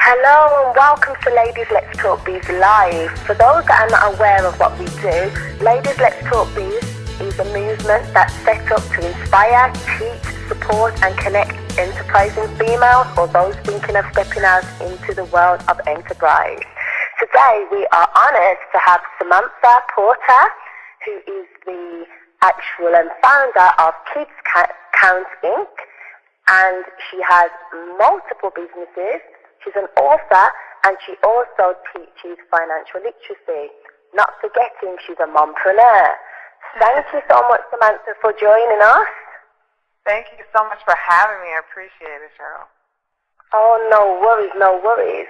Hello and welcome to Ladies Let's Talk Biz Live. For those that are not aware of what we do, Ladies Let's Talk Biz is a movement that's set up to inspire, teach, support and connect enterprising females or those thinking of stepping out into the world of enterprise. Today we are honoured to have Samantha Porter, who is the actual founder of Kids Count Inc. and she has multiple businesses. She's an author and she also teaches financial literacy. Not forgetting she's a mompreneur. Thank you so much, Samantha, for joining us. Thank you so much for having me. I appreciate it, Cheryl. Oh, no worries, no worries.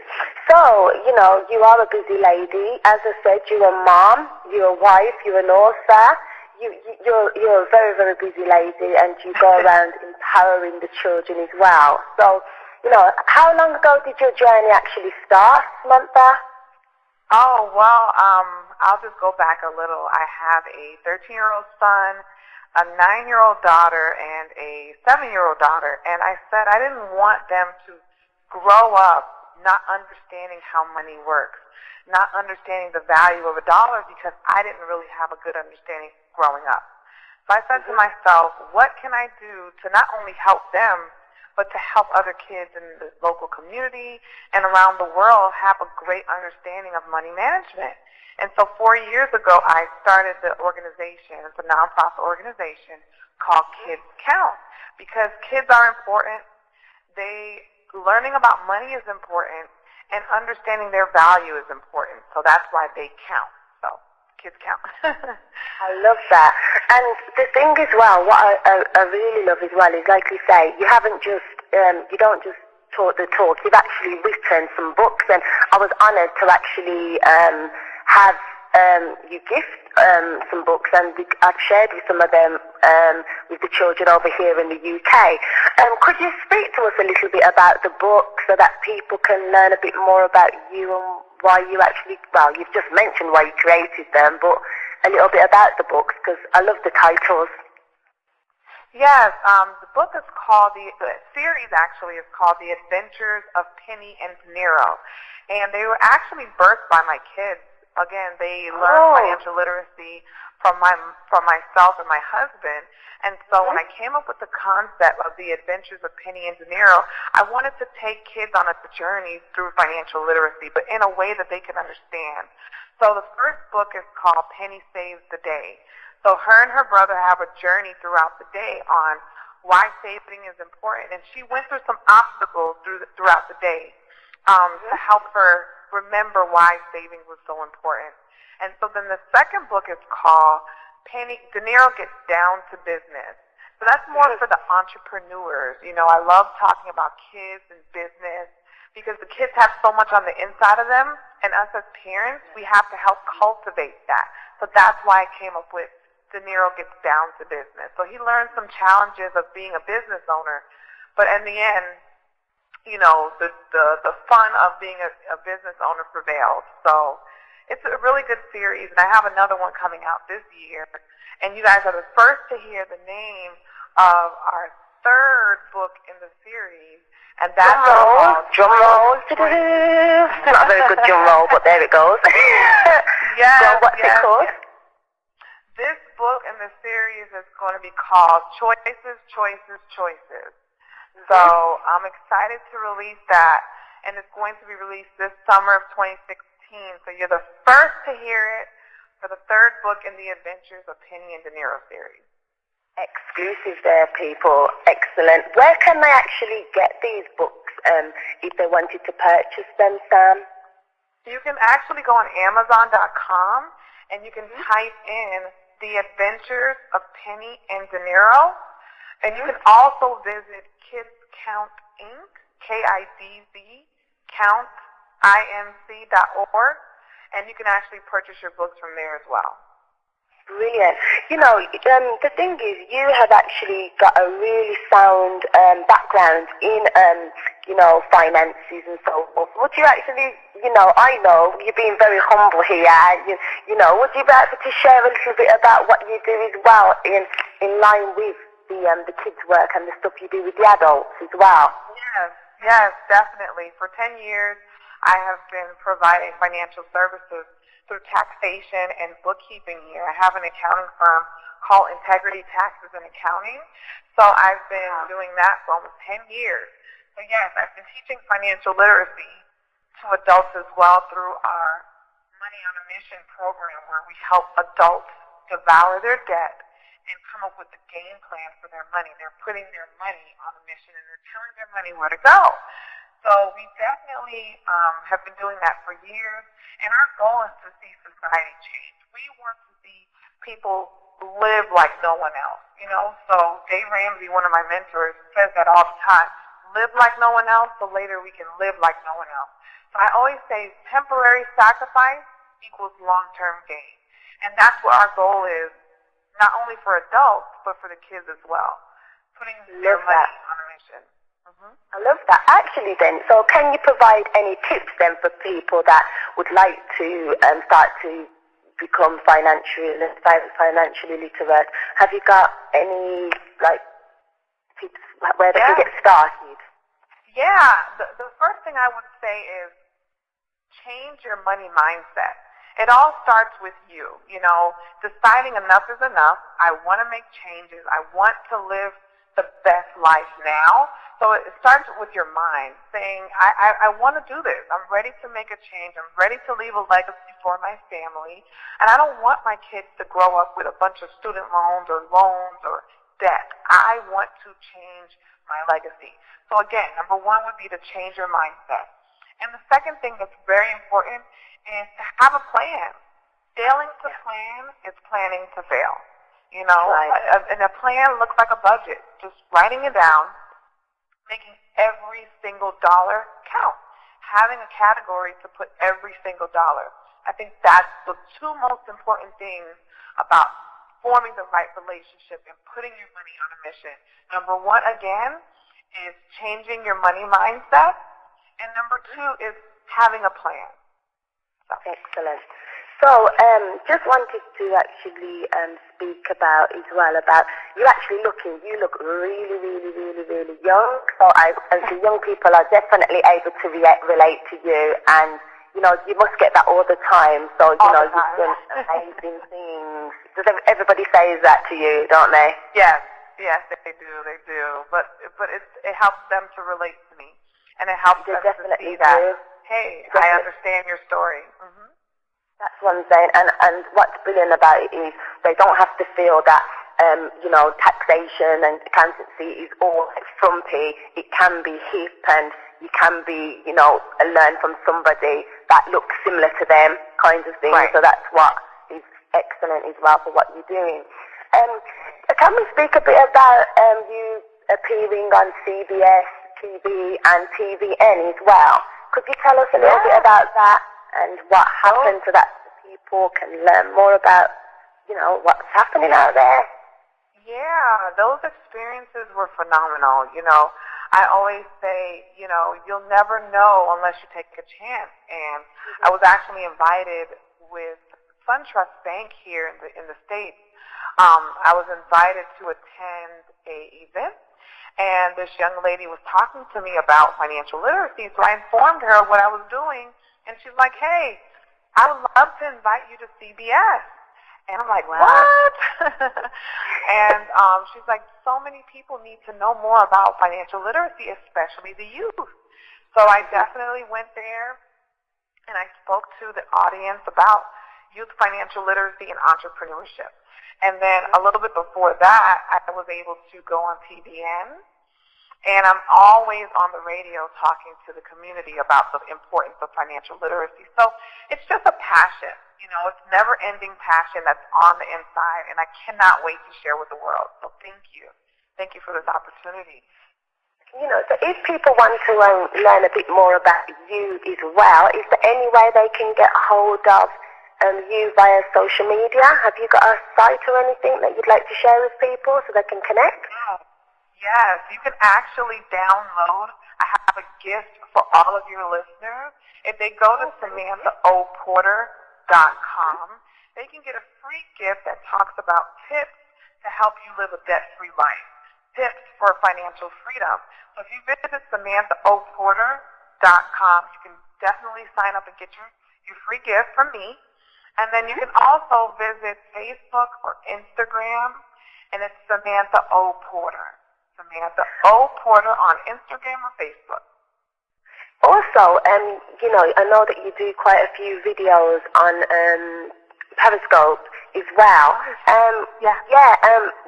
So, you are a busy lady. As I said, you're a mom, you're a wife, you're an author. You're a very, very busy lady and you go around empowering the children as well. So, how long ago did your journey actually start, Samantha? Oh, well, I'll just go back a little. I have a 13-year-old son, a 9-year-old daughter, and a 7-year-old daughter. And I said I didn't want them to grow up not understanding how money works, not understanding the value of a dollar because I didn't really have a good understanding growing up. So I said to myself, what can I do to not only help them, but to help other kids in the local community and around the world have a great understanding of money management. And so 4 years ago, I started the organization. It's a nonprofit organization called Kids Count because kids are important. Learning about money is important, and understanding their value is important. So that's why they count. So Kids Count. I love that. And the thing as well, what I really love as well is, like you say, you haven't just, you don't just talk the talk, you've actually written some books, and I was honoured to actually have you gift some books, and I've shared with some of them with the children over here in the UK. Could you speak to us a little bit about the book so that people can learn a bit more about you and why you actually, well, you've just mentioned why you created them, but a little bit about the books, because I love the titles. Yes, the book is called, the series actually is called The Adventures of Penny and De Niro, and they were actually birthed by my kids. Again, they learned financial literacy from myself and my husband, and so when I came up with the concept of The Adventures of Penny and De Niro, I wanted to take kids on a journey through financial literacy, but in a way that they can understand. So the first book is called Penny Saves the Day. So her and her brother have a journey throughout the day on why saving is important, and she went through some obstacles throughout the day to help her remember why saving was so important. And so then the second book is called De Niro Gets Down to Business. So that's more for the entrepreneurs. I love talking about kids and business because the kids have so much on the inside of them, and us as parents, we have to help cultivate that. So that's why I came up with De Niro Gets Down to Business. So he learned some challenges of being a business owner, but in the end, the fun of being a business owner prevailed. So it's a really good series, and I have another one coming out this year. And you guys are the first to hear the name of our third book in the series, and that's drum roll. Not a very good drum roll, but there it goes. Yes. So what's it called? Yes. This book in the series is going to be called Choices, Choices, Choices. So I'm excited to release that, and it's going to be released this summer of 2016. So you're the first to hear it for the third book in the Adventures of Penny and De Niro series. Exclusive there, people. Excellent. Where can they actually get these books if they wanted to purchase them, Sam? You can actually go on Amazon.com, and you can type in The Adventures of Penny and De Niro. And you can also visit Kids Count Inc., KIDZ, Count, INC.org, and you can actually purchase your books from there as well. Brilliant. The thing is, you have actually got a really sound background in, finances and so forth. Would you actually, I know you're being very humble here, would you be able to share a little bit about what you do as well in line with the kids' work and the stuff you do with the adults as well? Yes, definitely. For 10 years, I have been providing financial services through taxation and bookkeeping here. I have an accounting firm called Integrity Taxes and Accounting. So I've been doing that for almost 10 years. So yes, I've been teaching financial literacy to adults as well through our Money on a Mission program, where we help adults devour their debt and come up with a game plan for their money. They're putting their money on a mission, and they're telling their money where to go. So we definitely have been doing that for years, and our goal is to see society change. We want to see people live like no one else, So Dave Ramsey, one of my mentors, says that all the time. Live like no one else, so later we can live like no one else. So I always say temporary sacrifice equals long-term gain. And that's what our goal is, not only for adults, but for the kids as well. Putting their money on a mission. I love that. Actually then, so can you provide any tips then for people that would like to start to become financially literate? Have you got any tips where they can get started? Yeah, the first thing I would say is change your money mindset. It all starts with you, deciding enough is enough. I want to make changes. I want to live the best life now. So it starts with your mind, saying, I want to do this. I'm ready to make a change. I'm ready to leave a legacy for my family. And I don't want my kids to grow up with a bunch of student loans or debt. I want to change my legacy. So again, number one would be to change your mindset. And the second thing that's very important is to have a plan. Failing to plan is planning to fail. Right. And a plan looks like a budget. Just writing it down, making every single dollar count, having a category to put every single dollar. I think that's the two most important things about forming the right relationship and putting your money on a mission. Number one, again, is changing your money mindset. And number two is having a plan. So. Excellent. So, just wanted to actually speak about as well about you look really, really, really, really young. So, and the young people are definitely able to relate to you, and you must get that all the time. So, you've done amazing things. Does everybody says that to you, don't they? Yes, they do. But it helps them to relate to me, and it helps them to see that. Hey, I understand your story. Mm-hmm. That's what I'm saying, and what's brilliant about it is they don't have to feel that, taxation and accountancy is all frumpy. It can be hip, and you can be, learn from somebody that looks similar to them, kind of thing. Right. So that's what is excellent as well for what you're doing. Can we speak a bit about you appearing on CBS TV and TVN as well? Could you tell us a little bit about that and what happened so that people can learn more about, what's happening out there? Yeah, those experiences were phenomenal. I always say, you'll never know unless you take a chance. And I was actually invited with SunTrust Bank here in the States. I was invited to attend a event. And this young lady was talking to me about financial literacy, so I informed her of what I was doing, and she's like, hey, I would love to invite you to CBS. And I'm like, what? And she's like, so many people need to know more about financial literacy, especially the youth. So I definitely went there, and I spoke to the audience about youth financial literacy and entrepreneurship. And then a little bit before that, I was able to go on TVN, and I'm always on the radio talking to the community about the importance of financial literacy. So it's just a passion, it's never-ending passion that's on the inside, and I cannot wait to share with the world. So thank you. Thank you for this opportunity. So if people want to learn a bit more about you as well, is there any way they can get hold of you via social media? Have you got a site or anything that you'd like to share with people so they can connect? Yes, you can actually download. I have a gift for all of your listeners. If they go to SamanthaOPorter.com, they can get a free gift that talks about tips to help you live a debt-free life. tips for financial freedom. So if you visit SamanthaOPorter.com, you can definitely sign up and get your free gift from me. And then you can also visit Facebook or Instagram, and it's Samantha O. Porter. Samantha O. Porter on Instagram or Facebook. Also, I know that you do quite a few videos on Periscope as well.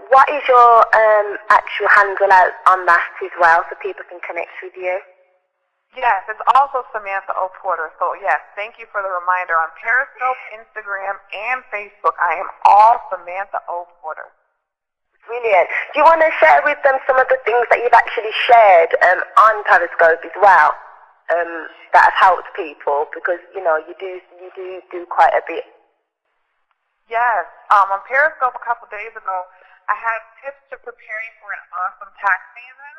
What is your actual handle out on that as well, so people can connect with you? Yes, it's also Samantha O. Porter. So yes, thank you for the reminder. On Periscope, Instagram, and Facebook, I am all Samantha O. Porter. Brilliant. Do you want to share with them some of the things that you've actually shared on Periscope as well, that have helped people? Because you do quite a bit. Yes. On Periscope a couple days ago, I had tips to preparing for an awesome tax season,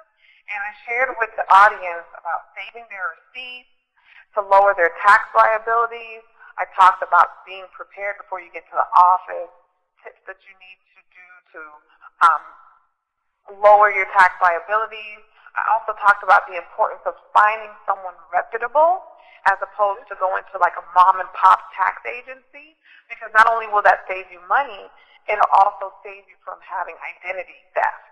and I shared with the audience about saving their receipts to lower their tax liabilities. I talked about being prepared before you get to the office, tips that you need to do to lower your tax liabilities. I also talked about the importance of finding someone reputable as opposed to going to like a mom and pop tax agency, because not only will that save you money, it'll also save you from having identity theft.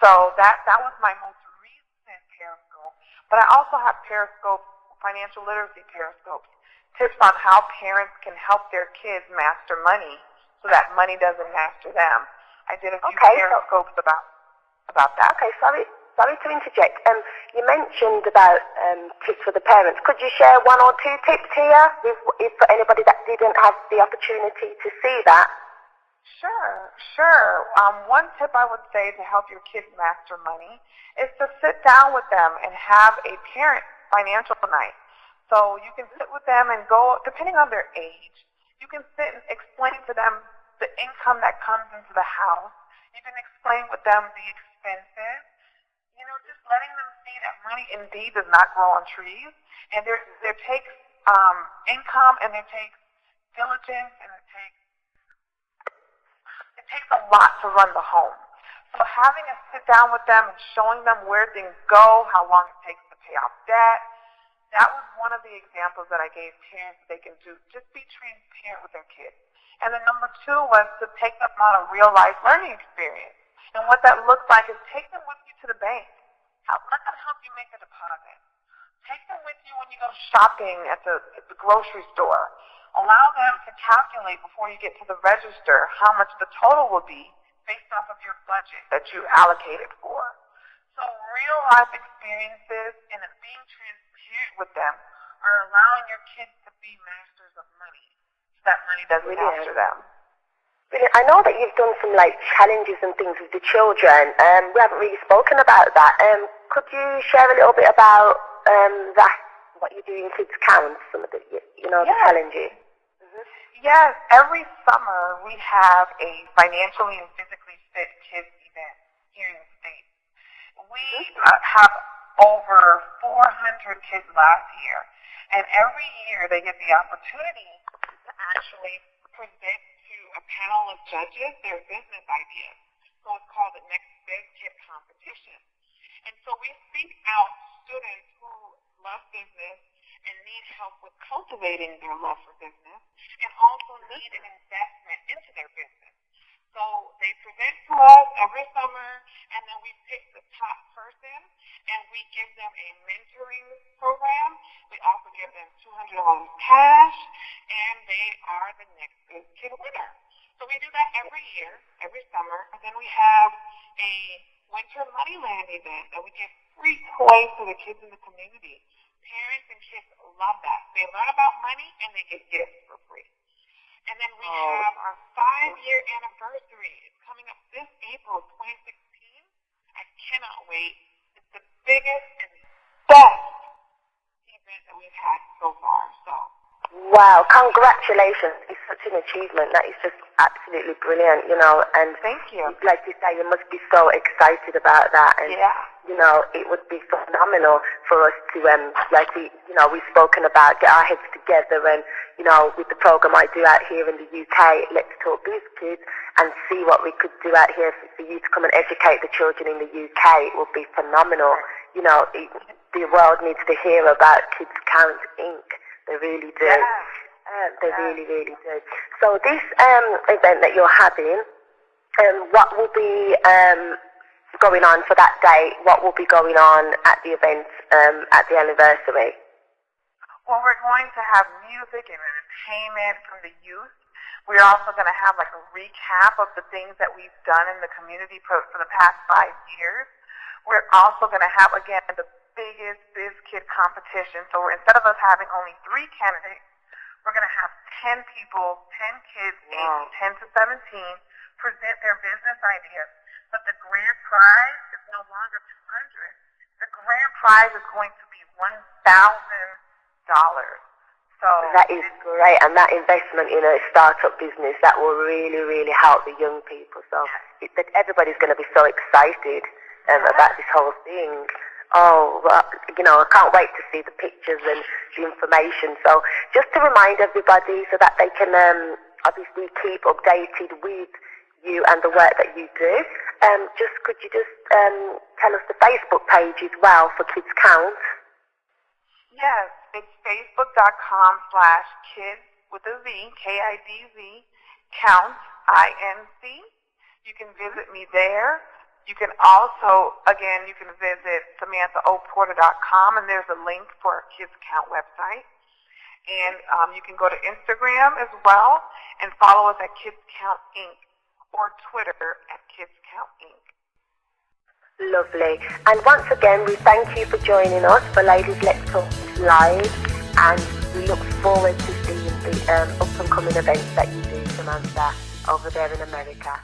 So that was my most recent Periscope. But I also have Periscope, financial literacy Periscopes, tips on how parents can help their kids master money so that money doesn't master them. I did a few Periscopes about that. Okay, sorry to interject. You mentioned about tips for the parents. Could you share one or two tips here if for anybody that didn't have the opportunity to see that? Sure. One tip I would say to help your kids master money is to sit down with them and have a parent financial night. So you can sit with them and go, depending on their age, you can sit and explain to them the income that comes into the house. You can explain with them the expenses. Just letting them see that money indeed does not grow on trees. And there takes income, and there takes diligence, and it takes a lot to run the home. So having a sit down with them and showing them where things go, how long it takes to pay off debt, that was one of the examples that I gave parents that they can do. Just be transparent with their kids. And then number two was to take them on a real-life learning experience. And what that looks like is take them with you to the bank. Let them help you make a deposit. Take them with you when you go shopping at the grocery store. Allow them to calculate before you get to the register how much the total will be based off of your budget that you allocated for. So real-life experiences and being transparent with them are allowing your kids to be masters of money. That money doesn't master them. I know that you've done some challenges and things with the children. We haven't really spoken about that. Could you share a little bit about that? What you do in Kids Count, some of the the challenges. Mm-hmm. Yes, every summer we have a financially and physically fit kids event here in the States. We have over 400 kids last year, and every year they get the opportunity to actually present to a panel of judges their business ideas. So it's called the Next Big Kid Competition. And so we seek out students who love business and need help with cultivating their love for business, and also need an investment into their business. So they present to us every summer, and then we pick the top person, and we give them a mentoring program. We also give them $200 cash, and they are the Next Big Kid winner. So we do that every year, every summer, and then we have a Winter Moneyland event that we give free toys to the kids in the community. Parents and kids love that. They learn about money, and they get gifts for free. And then we have our 5-year anniversary. It's coming up this April 2016. I cannot wait. It's the biggest and best event that we've had so far. So. Wow, congratulations. It's such an achievement. That is just absolutely brilliant, and thank you. Like you say, you must be so excited about that. And yeah. it would be phenomenal for us to, we've spoken about, get our heads together and, with the program I do out here in the UK, Let's Talk Biz Kids, and see what we could do out here for you to come and educate the children in the UK. It would be phenomenal. The world needs to hear about Kids Count Inc. They really do. They really, really do. So this event that you're having, what will be going on for that day? What will be going on at the event at the anniversary? Well, we're going to have music and entertainment from the youth. We're also going to have like a recap of the things that we've done in the community for the past 5 years. We're also going to have, again, the biggest Biz Kid competition. So instead of us having only 3 candidates, we're going to have 10 people, 10 kids, aged 10 to 17, present their business ideas. But the grand prize is no longer $200. The grand prize is going to be $1,000. So that is great, and that investment in a startup business, that will really, really help the young people. So everybody's going to be so excited about this whole thing. Oh, well, I can't wait to see the pictures and the information. So just to remind everybody so that they can obviously keep updated with you and the work that you do, could you just tell us the Facebook page as well for Kids Count? Yes, it's facebook.com/kids with a Z, KIDZ, count, INC. You can visit me there. You can also, again, you can visit SamanthaOPorter.com, and there's a link for our Kids Count website. And you can go to Instagram as well and follow us at Kids Count Inc. or Twitter at Kids Count Inc. Lovely. And once again, we thank you for joining us for Ladies Let's Talk Live, and we look forward to seeing the up and coming events that you do, Samantha, over there in America.